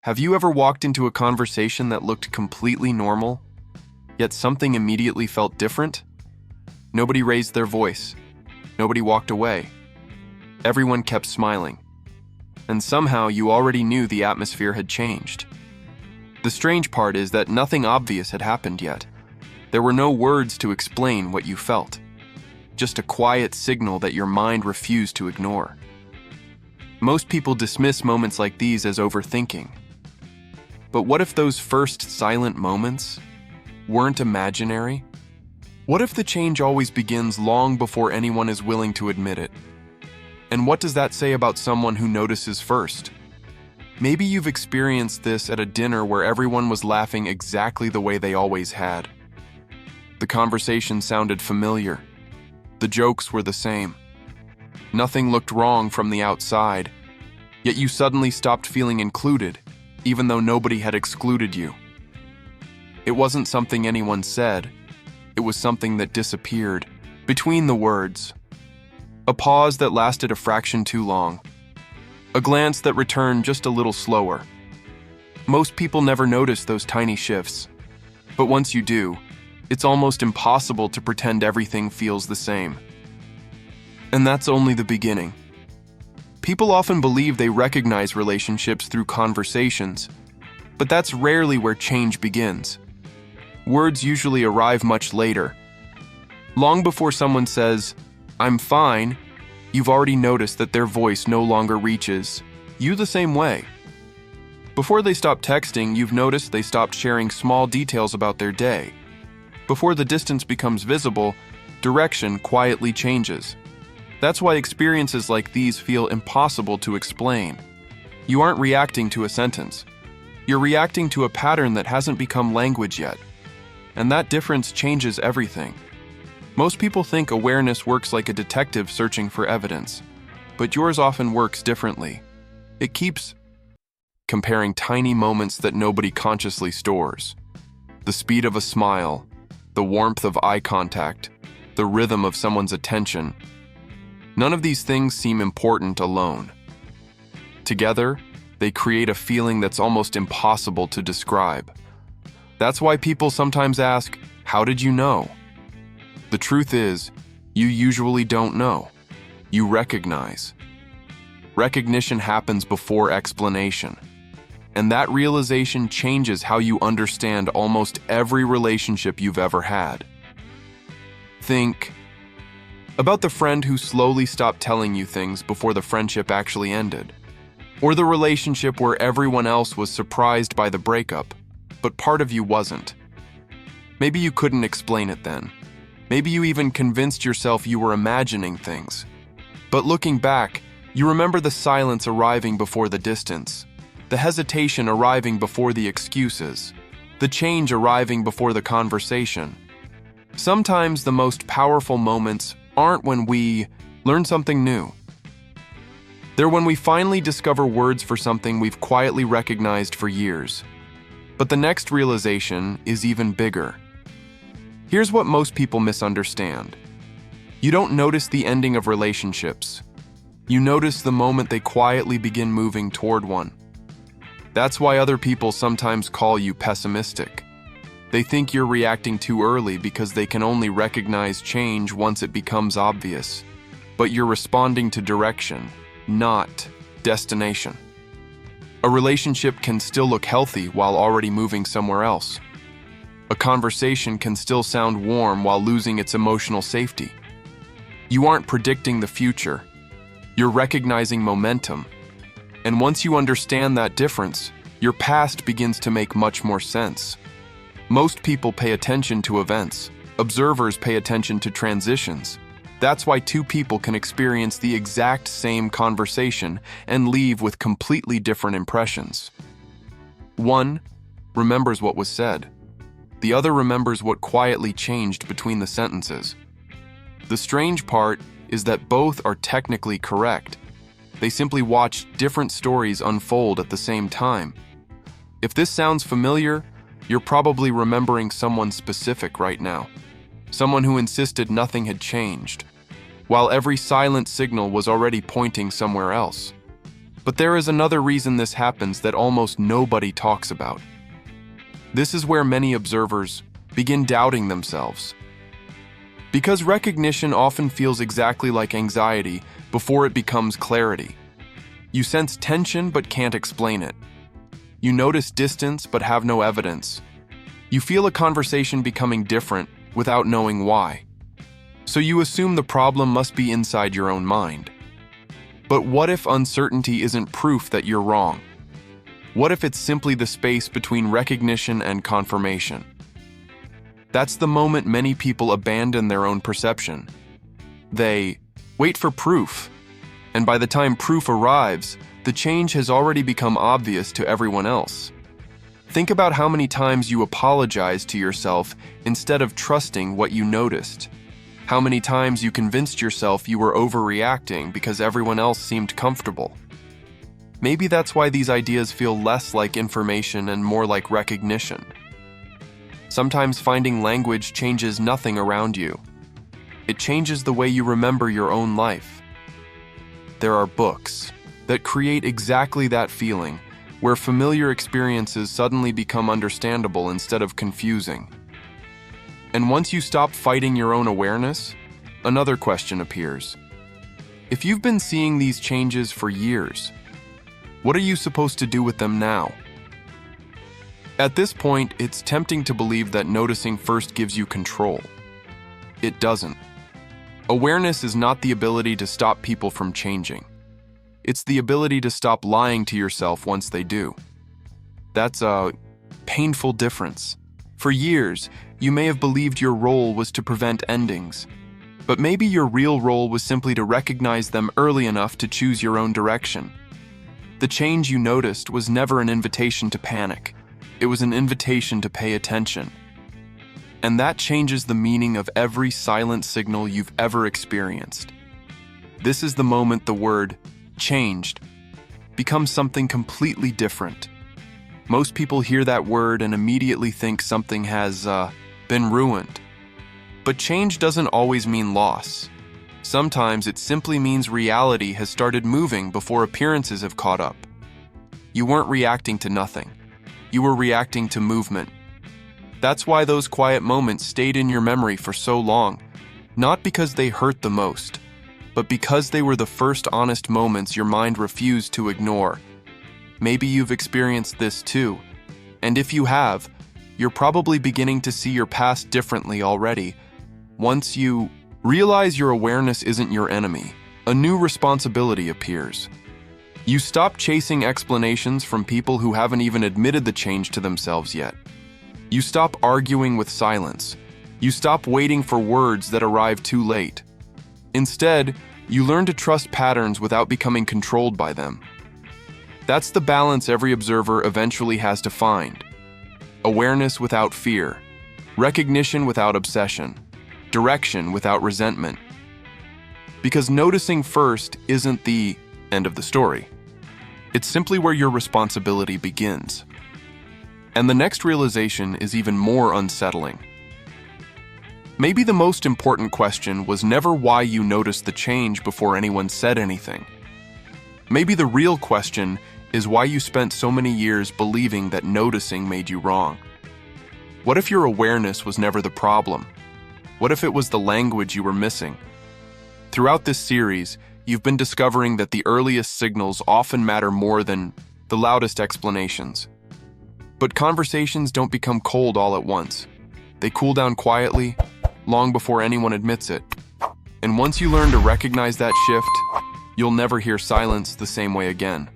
Have you ever walked into a conversation that looked completely normal, yet something immediately felt different? Nobody raised their voice. Nobody walked away. Everyone kept smiling. And somehow you already knew the atmosphere had changed. The strange part is that nothing obvious had happened yet. There were no words to explain what you felt. Just a quiet signal that your mind refused to ignore. Most people dismiss moments like these as overthinking. But what if those first silent moments weren't imaginary? What if the change always begins long before anyone is willing to admit it? And what does that say about someone who notices first? Maybe you've experienced this at a dinner where everyone was laughing exactly the way they always had. The conversation sounded familiar. The jokes were the same. Nothing looked wrong from the outside, yet you suddenly stopped feeling included, even though nobody had excluded you. It wasn't something anyone said. It was something that disappeared between the words. A pause that lasted a fraction too long. A glance that returned just a little slower. Most people never notice those tiny shifts. But once you do, it's almost impossible to pretend everything feels the same. And that's only the beginning. People often believe they recognize relationships through conversations, but that's rarely where change begins. Words usually arrive much later. Long before someone says, "I'm fine," you've already noticed that their voice no longer reaches you the same way. Before they stop texting, you've noticed they stopped sharing small details about their day. Before the distance becomes visible, direction quietly changes. That's why experiences like these feel impossible to explain. You aren't reacting to a sentence. You're reacting to a pattern that hasn't become language yet. And that difference changes everything. Most people think awareness works like a detective searching for evidence, but yours often works differently. It keeps comparing tiny moments that nobody consciously stores. The speed of a smile, the warmth of eye contact, the rhythm of someone's attention. None of these things seem important alone. Together, they create a feeling that's almost impossible to describe. That's why people sometimes ask, "How did you know?" The truth is, you usually don't know. You recognize. Recognition happens before explanation. And that realization changes how you understand almost every relationship you've ever had. Think about the friend who slowly stopped telling you things before the friendship actually ended. Or the relationship where everyone else was surprised by the breakup, but part of you wasn't. Maybe you couldn't explain it then. Maybe you even convinced yourself you were imagining things. But looking back, you remember the silence arriving before the distance, the hesitation arriving before the excuses, the change arriving before the conversation. Sometimes the most powerful moments aren't when we learn something new. They're when we finally discover words for something we've quietly recognized for years. But the next realization is even bigger. Here's what most people misunderstand. You don't notice the ending of relationships. You notice the moment they quietly begin moving toward one. That's why other people sometimes call you pessimistic. They think you're reacting too early because they can only recognize change once it becomes obvious. But you're responding to direction, not destination. A relationship can still look healthy while already moving somewhere else. A conversation can still sound warm while losing its emotional safety. You aren't predicting the future. You're recognizing momentum. And once you understand that difference, your past begins to make much more sense. Most people pay attention to events. Observers pay attention to transitions. That's why two people can experience the exact same conversation and leave with completely different impressions. One remembers what was said. The other remembers what quietly changed between the sentences. The strange part is that both are technically correct. They simply watched different stories unfold at the same time. If this sounds familiar, you're probably remembering someone specific right now. Someone who insisted nothing had changed, while every silent signal was already pointing somewhere else. But there is another reason this happens that almost nobody talks about. This is where many observers begin doubting themselves. Because recognition often feels exactly like anxiety before it becomes clarity. You sense tension but can't explain it. You notice distance but have no evidence. You feel a conversation becoming different without knowing why. So you assume the problem must be inside your own mind. But what if uncertainty isn't proof that you're wrong? What if it's simply the space between recognition and confirmation? That's the moment many people abandon their own perception. They wait for proof, and by the time proof arrives, the change has already become obvious to everyone else. Think about how many times you apologized to yourself instead of trusting what you noticed. How many times you convinced yourself you were overreacting because everyone else seemed comfortable. Maybe that's why these ideas feel less like information and more like recognition. Sometimes finding language changes nothing around you. It changes the way you remember your own life. There are books that create exactly that feeling, where familiar experiences suddenly become understandable instead of confusing. And once you stop fighting your own awareness, another question appears. If you've been seeing these changes for years, what are you supposed to do with them now? At this point, it's tempting to believe that noticing first gives you control. It doesn't. Awareness is not the ability to stop people from changing. It's the ability to stop lying to yourself once they do. That's a painful difference. For years, you may have believed your role was to prevent endings, but maybe your real role was simply to recognize them early enough to choose your own direction. The change you noticed was never an invitation to panic. It was an invitation to pay attention. And that changes the meaning of every silent signal you've ever experienced. This is the moment the word changed becomes something completely different. Most people hear that word and immediately think something has been ruined. But change doesn't always mean loss. Sometimes it simply means reality has started moving before appearances have caught up. You weren't reacting to nothing. You were reacting to movement. That's why those quiet moments stayed in your memory for so long, not because they hurt the most, but because they were the first honest moments your mind refused to ignore. Maybe you've experienced this too, and if you have, you're probably beginning to see your past differently already. Once you realize your awareness isn't your enemy, a new responsibility appears. You stop chasing explanations from people who haven't even admitted the change to themselves yet. You stop arguing with silence. You stop waiting for words that arrive too late. Instead, you learn to trust patterns without becoming controlled by them. That's the balance every observer eventually has to find. Awareness without fear, recognition without obsession, direction without resentment. Because noticing first isn't the end of the story. It's simply where your responsibility begins. And the next realization is even more unsettling. Maybe the most important question was never why you noticed the change before anyone said anything. Maybe the real question is why you spent so many years believing that noticing made you wrong. What if your awareness was never the problem? What if it was the language you were missing? Throughout this series, you've been discovering that the earliest signals often matter more than the loudest explanations. But conversations don't become cold all at once. They cool down quietly, long before anyone admits it. And once you learn to recognize that shift, you'll never hear silence the same way again.